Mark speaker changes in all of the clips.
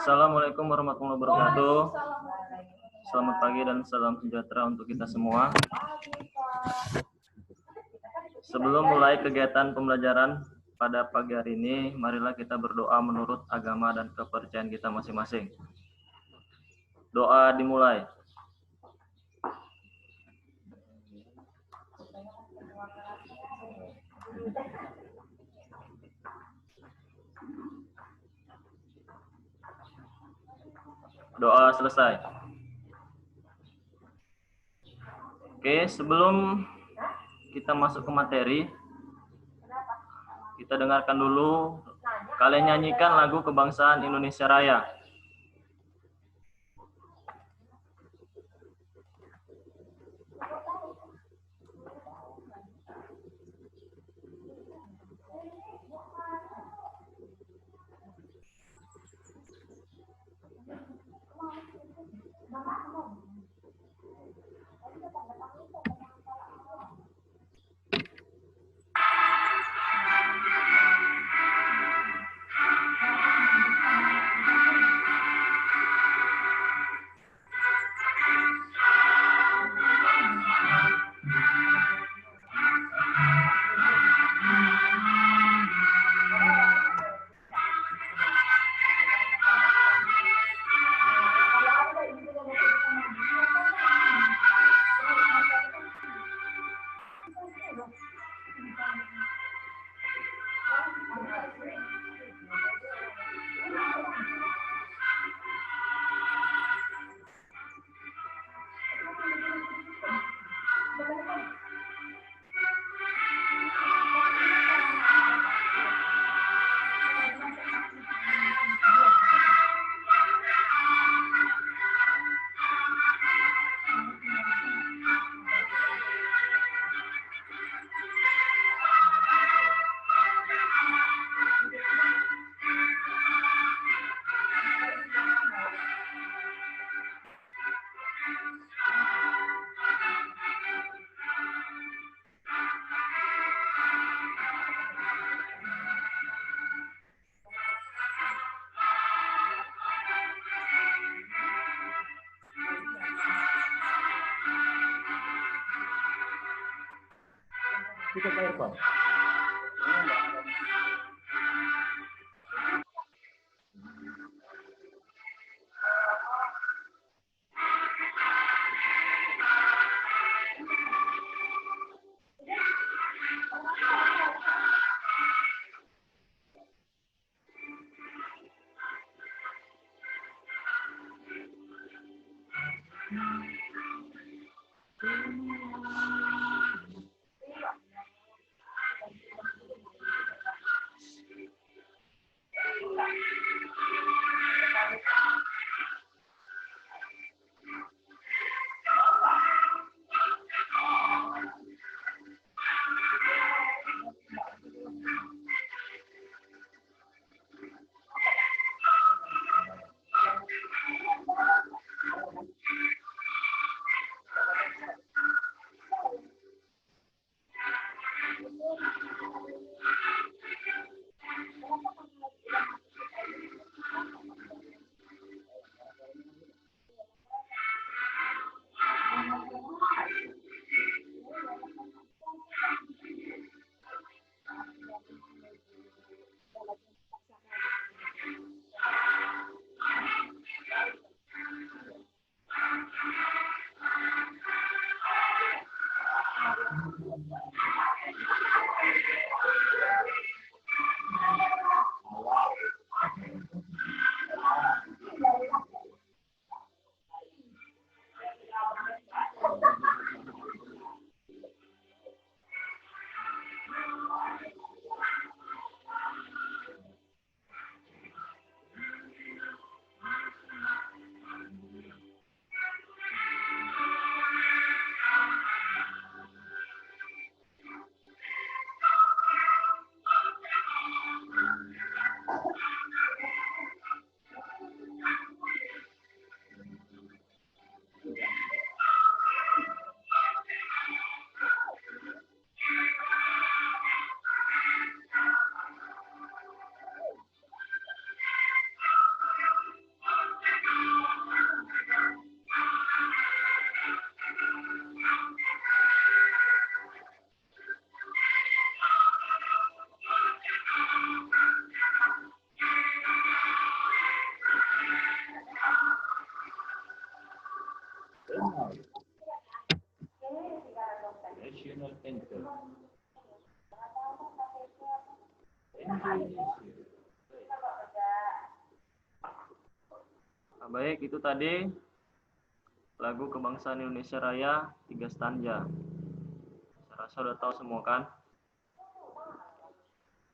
Speaker 1: Assalamualaikum warahmatullahi wabarakatuh. Selamat pagi dan salam sejahtera untuk kita semua. Sebelum mulai kegiatan pembelajaran pada pagi hari ini, marilah kita berdoa menurut agama dan kepercayaan kita masing-masing. Doa dimulai. Doa selesai. Oke, sebelum kita masuk ke materi, kita dengarkan dulu. Kalian nyanyikan lagu Kebangsaan Indonesia Raya. Kita telepon. Nah, baik, itu tadi lagu Kebangsaan Indonesia Raya 3 stanza. Saya rasa udah tahu semua kan?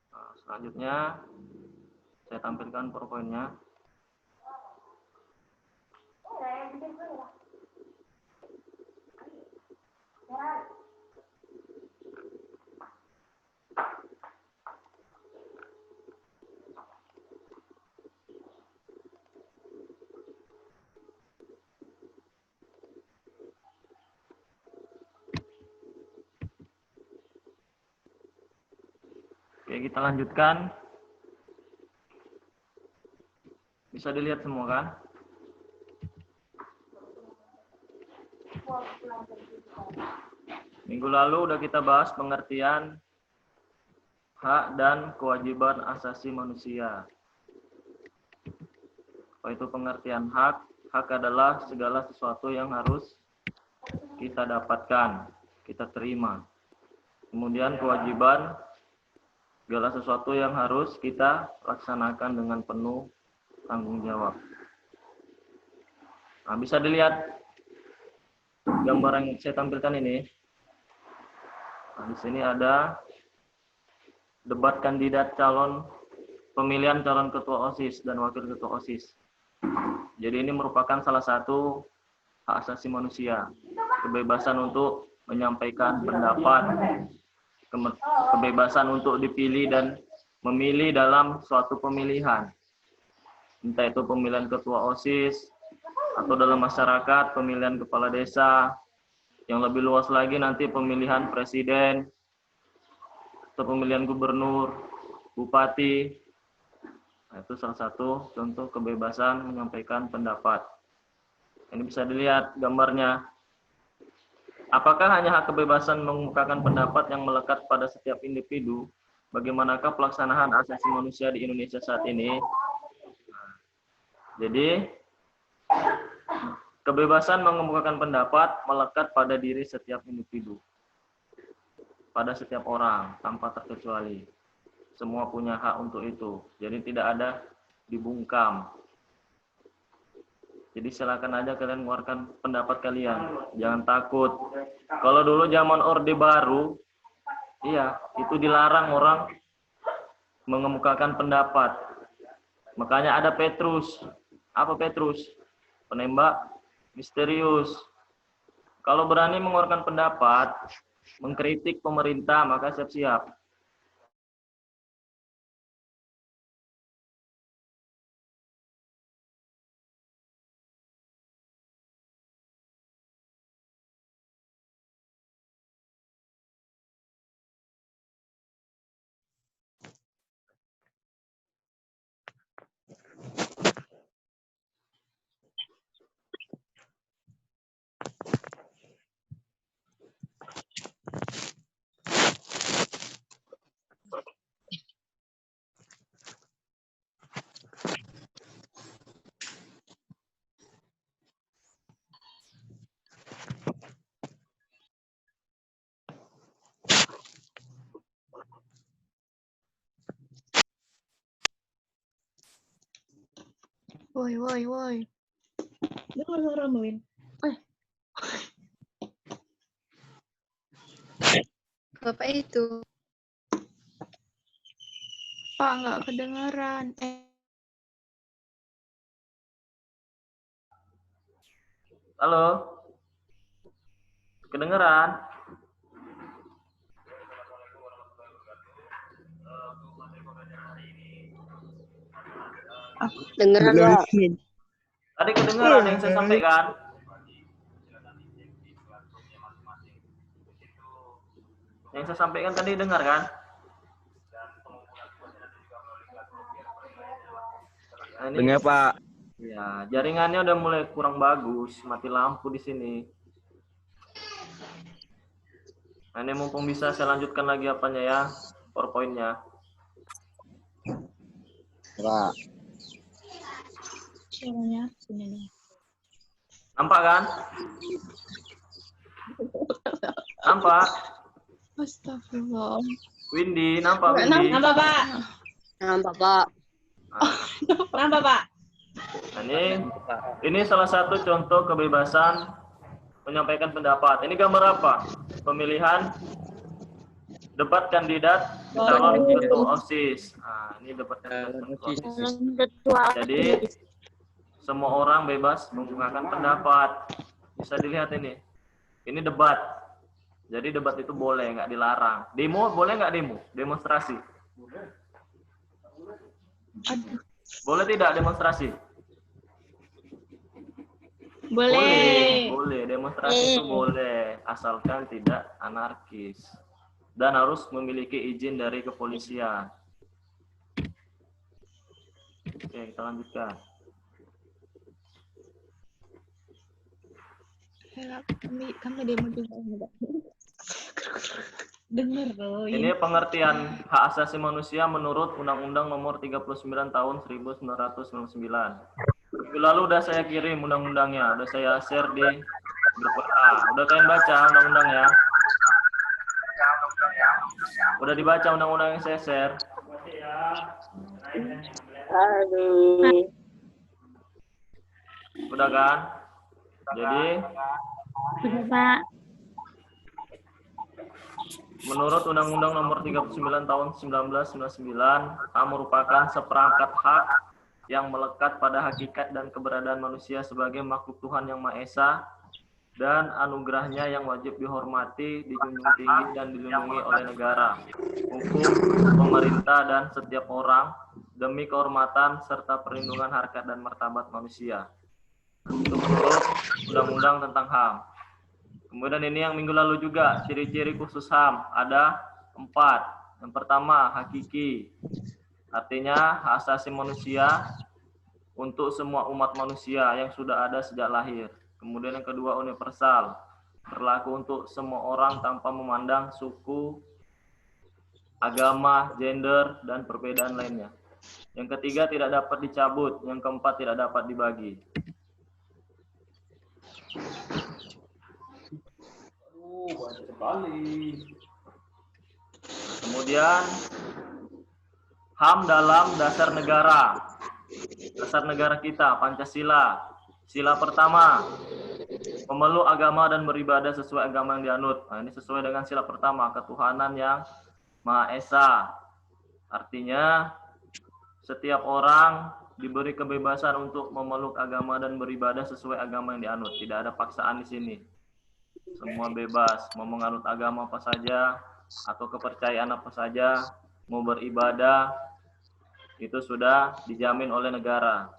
Speaker 1: Nah, selanjutnya saya tampilkan PowerPoint-nya. Oke, kita lanjutkan. Bisa dilihat semua kan? Minggu lalu udah kita bahas pengertian hak dan kewajiban asasi manusia. Apa itu pengertian hak? Hak adalah segala sesuatu yang harus kita dapatkan, kita terima. Kemudian kewajiban, segala sesuatu yang harus kita laksanakan dengan penuh tanggung jawab. Nah, bisa dilihat gambar yang saya tampilkan ini. Nah, di sini ada debat kandidat pemilihan calon ketua OSIS dan wakil ketua OSIS. Jadi ini merupakan salah satu hak asasi manusia, kebebasan untuk menyampaikan pendapat, kebebasan untuk dipilih dan memilih dalam suatu pemilihan. Entah itu pemilihan ketua OSIS, atau dalam masyarakat pemilihan kepala desa, yang lebih luas lagi nanti pemilihan presiden, atau pemilihan gubernur, bupati. Nah, itu salah satu contoh kebebasan menyampaikan pendapat. Ini bisa dilihat gambarnya. Apakah hanya hak kebebasan mengemukakan pendapat yang melekat pada setiap individu? Bagaimanakah pelaksanaan asasi manusia di Indonesia saat ini? Nah, jadi, kebebasan mengemukakan pendapat melekat pada diri setiap individu, pada setiap orang, tanpa terkecuali. Semua punya hak untuk itu. Jadi tidak ada dibungkam. Jadi silakan aja kalian mengeluarkan pendapat kalian. Jangan takut. Kalau dulu zaman Orde Baru, iya, itu dilarang orang mengemukakan pendapat. Makanya ada Petrus. Apa Petrus? Penembak misterius. Kalau berani mengeluarkan pendapat, mengkritik pemerintah, maka siap-siap.
Speaker 2: Woi. Dengar suara Win. Bapak itu. Pak, nggak kedengaran.
Speaker 1: Halo? Kedengeran?
Speaker 3: Dengeran, Pak.
Speaker 1: Tadi kedengeran yang saya sampaikan? Yang saya sampaikan tadi dengar kan? Nah, ini,
Speaker 3: Dengar, Pak.
Speaker 1: ya, jaringannya udah mulai kurang bagus, mati lampu di sini. Nah, ini mumpung bisa saya lanjutkan lagi apanya ya, PowerPoint-nya.
Speaker 3: Pak.
Speaker 2: Suaranya sini.
Speaker 1: Nampak kan? Nampak?
Speaker 2: Astagfirullah.
Speaker 1: Windy, nampak Windy?
Speaker 2: Nampak, Pak.
Speaker 3: Nampak, Pak.
Speaker 2: Kenapa, Pak?
Speaker 1: Nah, ini salah satu contoh kebebasan menyampaikan pendapat. Ini gambar apa? Pemilihan debat kandidat calon ketua OSIS. Nah, ini debat kandidat ketua OSIS. Jadi semua orang bebas mengungkapkan pendapat. Bisa dilihat ini. Ini debat. Jadi debat itu boleh, nggak dilarang. Demo boleh nggak demo? Demonstrasi. Boleh tidak demonstrasi?
Speaker 2: Boleh.
Speaker 1: Boleh. Demonstrasi itu boleh, asalkan tidak anarkis. Dan harus memiliki izin dari kepolisian. Oke, kita lanjutkan.
Speaker 2: Kami demo juga enggak. Dengar loh.
Speaker 1: Ini pengertian hak asasi manusia menurut Undang-Undang Nomor 39 Tahun 1999. Minggu lalu udah saya kirim undang-undangnya, udah saya share di grup WA. Udah kalian baca undang-undangnya? Udah dibaca undang-undang yang saya share?
Speaker 3: Aduh.
Speaker 1: Udah kan? Jadi
Speaker 2: Sudah, Pak.
Speaker 1: menurut Undang-Undang Nomor 39 Tahun 1999, HAM merupakan seperangkat hak yang melekat pada hakikat dan keberadaan manusia sebagai makhluk Tuhan yang Maha Esa dan anugerahnya yang wajib dihormati, dijunjung tinggi, dan dilindungi oleh negara, hukum, pemerintah, dan setiap orang demi kehormatan serta perlindungan harkat dan martabat manusia. Itu menurut Undang-Undang tentang HAM. Kemudian ini yang minggu lalu juga, ciri-ciri khusus HAM ada 4. Yang pertama, hakiki. Artinya hak asasi manusia untuk semua umat manusia yang sudah ada sejak lahir. Kemudian yang kedua, universal. Berlaku untuk semua orang tanpa memandang suku, agama, gender, dan perbedaan lainnya. Yang ketiga, tidak dapat dicabut. Yang keempat, tidak dapat dibagi. Banyak sekali. Kemudian HAM dalam dasar negara. Dasar negara kita, Pancasila. Sila pertama, memeluk agama dan beribadah sesuai agama yang dianut. Nah, ini sesuai dengan sila pertama, ketuhanan yang Maha Esa. Artinya, setiap orang diberi kebebasan untuk memeluk agama dan beribadah sesuai agama yang dianut. Tidak ada paksaan di sini. Semua bebas, mau menganut agama apa saja, atau kepercayaan apa saja, mau beribadah, itu sudah dijamin oleh negara.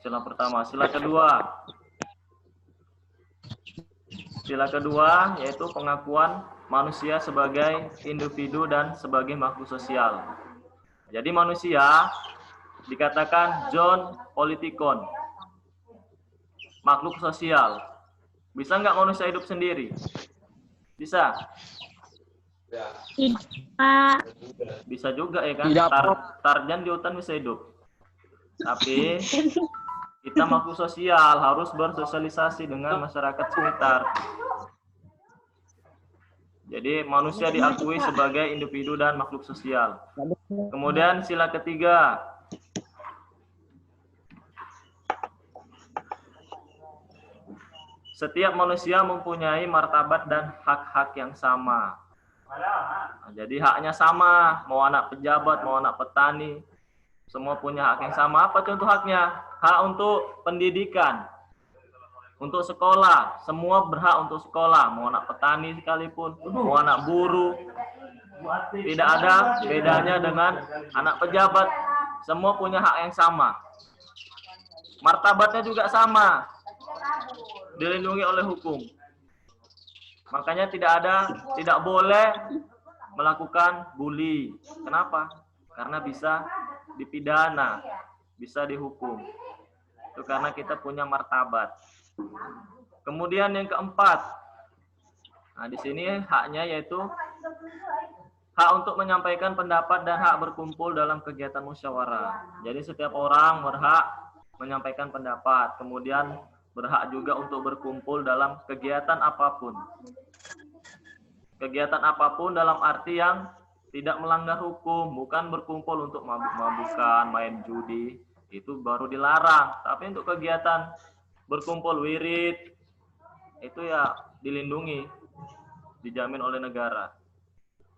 Speaker 1: Sila pertama. Sila kedua. Sila kedua yaitu pengakuan manusia sebagai individu dan sebagai makhluk sosial. Jadi manusia dikatakan zon politikon, makhluk sosial. Bisa nggak manusia hidup sendiri? Bisa?
Speaker 2: Pak.
Speaker 1: Bisa juga ya kan? Tarjan di hutan bisa hidup. Tapi kita makhluk sosial, harus bersosialisasi dengan masyarakat sekitar. Jadi manusia diakui sebagai individu dan makhluk sosial. Kemudian sila ketiga. Setiap manusia mempunyai martabat dan hak-hak yang sama. Nah, jadi haknya sama, mau anak pejabat, mau anak petani, semua punya hak yang sama. Apa contoh haknya? Hak untuk pendidikan, untuk sekolah, semua berhak untuk sekolah, mau anak petani sekalipun, mau anak buruh. Tidak ada bedanya dengan anak pejabat, semua punya hak yang sama. Martabatnya juga sama, dilindungi oleh hukum. Makanya tidak boleh melakukan bully. Kenapa? Karena bisa dipidana, bisa dihukum. Itu karena kita punya martabat. Kemudian yang keempat, nah di sini haknya yaitu hak untuk menyampaikan pendapat dan hak berkumpul dalam kegiatan musyawarah. Jadi setiap orang berhak menyampaikan pendapat, kemudian berhak juga untuk berkumpul dalam kegiatan apapun. Kegiatan apapun dalam arti yang tidak melanggar hukum, bukan berkumpul untuk mabuk-mabukan, main judi, itu baru dilarang. Tapi untuk kegiatan berkumpul wirid, itu ya dilindungi, dijamin oleh negara.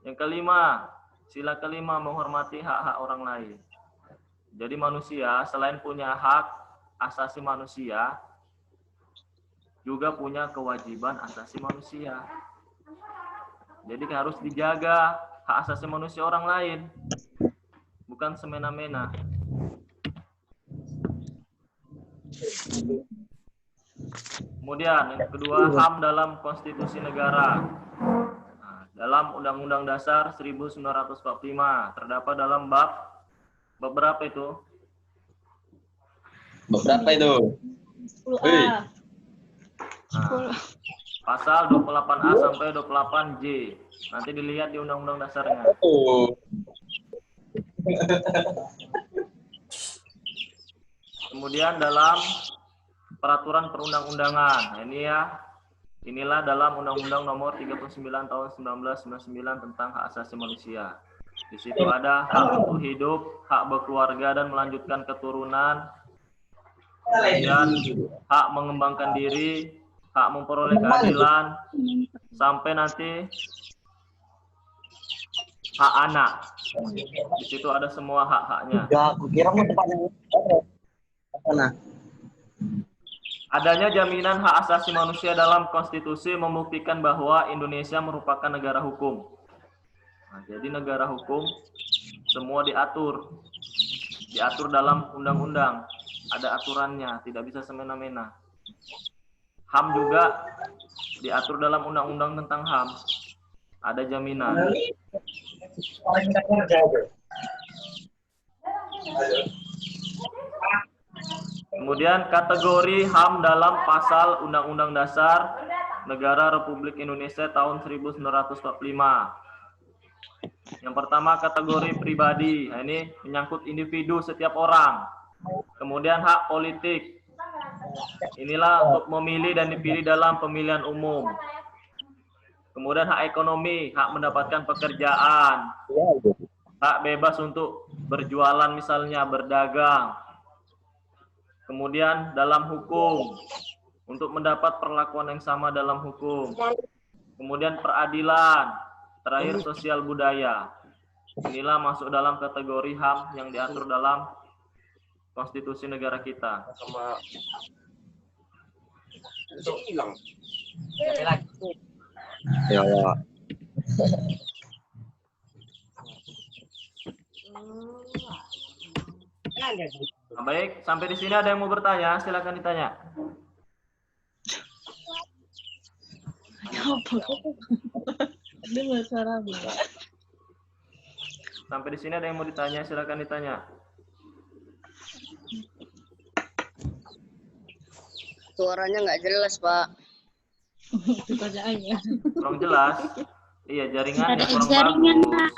Speaker 1: Yang kelima, sila kelima menghormati hak-hak orang lain. Jadi manusia selain punya hak asasi manusia, juga punya kewajiban asasi manusia. Jadi harus dijaga hak asasi manusia orang lain, bukan semena-mena. Kemudian yang kedua, HAM dalam konstitusi negara. Nah, dalam Undang-Undang Dasar 1945 terdapat dalam bab berapa itu?
Speaker 3: Berapa itu?
Speaker 2: 10A.
Speaker 1: Nah, pasal 28A sampai 28J. Nanti dilihat di Undang-Undang Dasarnya.
Speaker 3: Oh.
Speaker 1: Kemudian dalam peraturan perundang-undangan. Nah, ini ya. Inilah dalam Undang-Undang Nomor 39 Tahun 1999 tentang hak asasi manusia. Di situ ada hak untuk hidup, hak berkeluarga dan melanjutkan keturunan, kemudian hak mengembangkan diri, hak memperoleh keadilan, sampai nanti hak anak. Di situ ada semua hak-haknya.
Speaker 3: Ya, aku kira mau tempatnya mana?
Speaker 1: Adanya jaminan hak asasi manusia dalam konstitusi membuktikan bahwa Indonesia merupakan negara hukum. Nah, jadi negara hukum semua diatur dalam undang-undang, ada aturannya, tidak bisa semena-mena. HAM juga diatur dalam undang-undang tentang HAM, ada jaminan. Kemudian kategori HAM dalam pasal Undang-Undang Dasar Negara Republik Indonesia tahun 1945. Yang pertama kategori pribadi, nah, ini menyangkut individu setiap orang. Kemudian hak politik, inilah untuk memilih dan dipilih dalam pemilihan umum. Kemudian hak ekonomi, hak mendapatkan pekerjaan, hak bebas untuk berjualan misalnya, berdagang. Kemudian dalam hukum, untuk mendapat perlakuan yang sama dalam hukum. Kemudian peradilan. Terakhir sosial budaya. Inilah masuk dalam kategori HAM yang diatur dalam konstitusi negara kita.
Speaker 3: Sama hilang. Ya, ya.
Speaker 1: Nah, baik, sampai di sini ada yang mau bertanya, silakan ditanya.
Speaker 2: Dengar suara Bu.
Speaker 1: Sampai di sini ada yang mau ditanya, silakan ditanya.
Speaker 3: Suaranya nggak jelas, Pak.
Speaker 2: Pertanyaannya.
Speaker 1: Kurang jelas. Iya, jaringannya
Speaker 2: Ada
Speaker 1: kurang
Speaker 2: jaringan,
Speaker 1: bagus.
Speaker 2: Pak.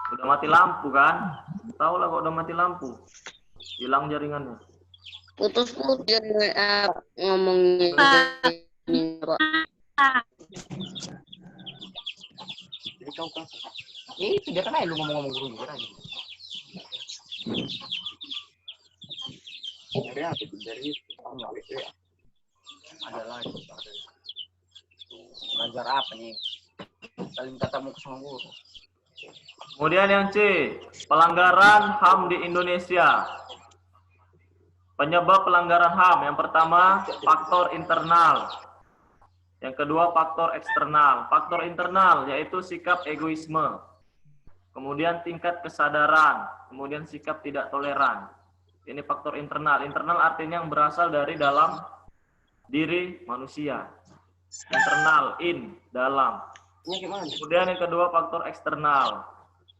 Speaker 1: Udah mati lampu kan? Tahu lah kok udah mati lampu. Hilang jaringannya.
Speaker 3: Putus-putus ngomongnya. Pak. Jadi kau kan. Itu dia kan aja lu ngomong-ngomong guru juga lagi. Dari apa? Dari itu. Ada lagi. Belajar apa nih? Saling tatap muka sama guru.
Speaker 1: Kemudian yang C, pelanggaran HAM di Indonesia. Penyebab pelanggaran HAM, yang pertama faktor internal. Yang kedua faktor eksternal. Faktor internal yaitu sikap egoisme. Kemudian tingkat kesadaran, kemudian sikap tidak toleran. Ini faktor internal. Internal artinya yang berasal dari dalam diri manusia. Internal, in, dalam. Kemudian yang kedua faktor eksternal.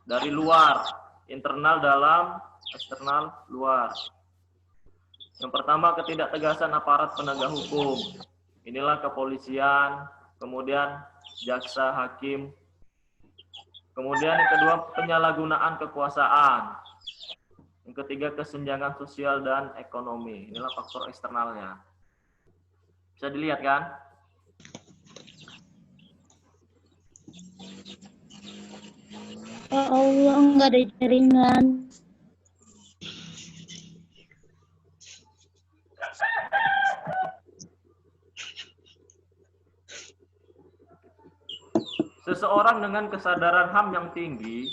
Speaker 1: Dari luar, internal dalam, eksternal luar. Yang pertama ketidaktegasan aparat penegak hukum. Inilah kepolisian, kemudian jaksa, hakim. Kemudian yang kedua penyalahgunaan kekuasaan. Yang ketiga kesenjangan sosial dan ekonomi. Inilah faktor eksternalnya. Bisa dilihat kan?
Speaker 2: Ya Allah, nggak ada jaringan.
Speaker 1: Seseorang dengan kesadaran HAM yang tinggi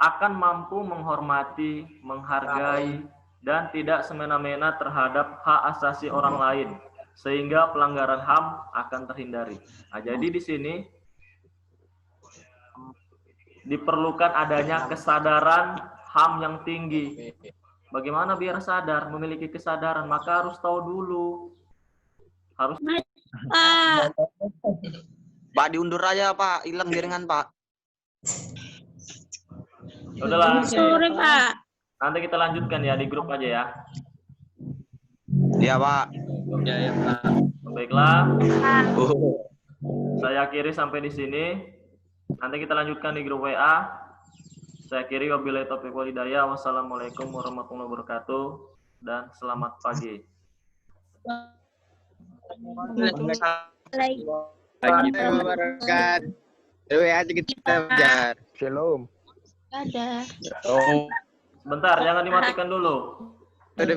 Speaker 1: akan mampu menghormati, menghargai, dan tidak semena-mena terhadap hak asasi orang lain, sehingga pelanggaran HAM akan terhindari. Nah, jadi di sini diperlukan adanya kesadaran HAM yang tinggi. Bagaimana biar sadar, memiliki kesadaran? Maka harus tahu dulu. Harus
Speaker 2: Pak,
Speaker 3: Pak, diundur aja, Pak. Hilang jaringan, Pak.
Speaker 1: udahlah.
Speaker 2: sore Pak.
Speaker 1: Nanti kita lanjutkan ya di grup aja ya.
Speaker 3: Iya, Pak.
Speaker 4: Ya, Pak.
Speaker 1: Baiklah. Saya akhiri sampai di sini. Nanti kita lanjutkan di grup WA. Saya akhiri wabillahi taufiq wal hidayah. Wassalamualaikum warahmatullahi wabarakatuh dan selamat pagi.
Speaker 4: Wabarakatuh. WA aja kita belajar. Shalom.
Speaker 2: Ada.
Speaker 1: Sebentar, jangan dimatikan dulu.
Speaker 4: Ada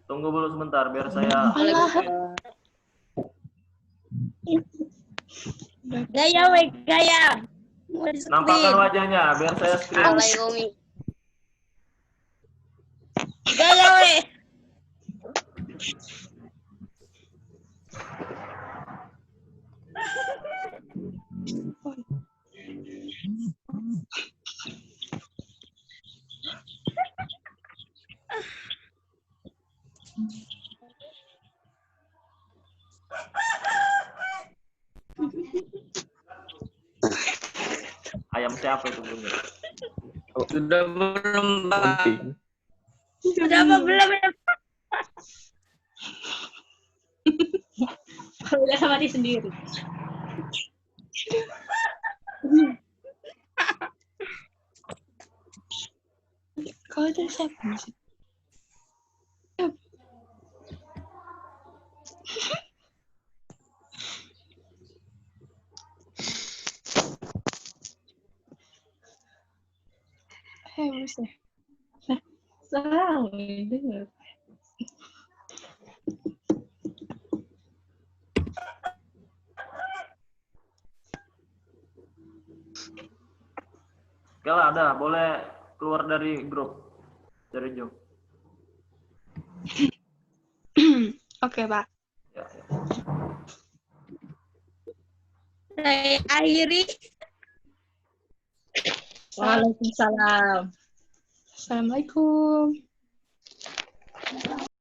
Speaker 1: Tunggu dulu sebentar biar saya.
Speaker 2: Gaya, weh, gaya. Mau di
Speaker 1: Nampakkan
Speaker 2: screen.
Speaker 1: wajahnya biar saya screen.
Speaker 2: Gaya, weh.
Speaker 1: Ayam siapa itu bunyi?
Speaker 4: Sudah belum, Pak?
Speaker 2: Sudah apa belum ya? Udah mati sendiri. Kau itu siapa? Bisa. Salah, dengar.
Speaker 1: Kalau ada, boleh keluar dari grup, dari Zoom.
Speaker 2: Oke, Pak.
Speaker 1: Ya, ya.
Speaker 2: Saya akhiri. Waalaikumsalam. Assalamualaikum.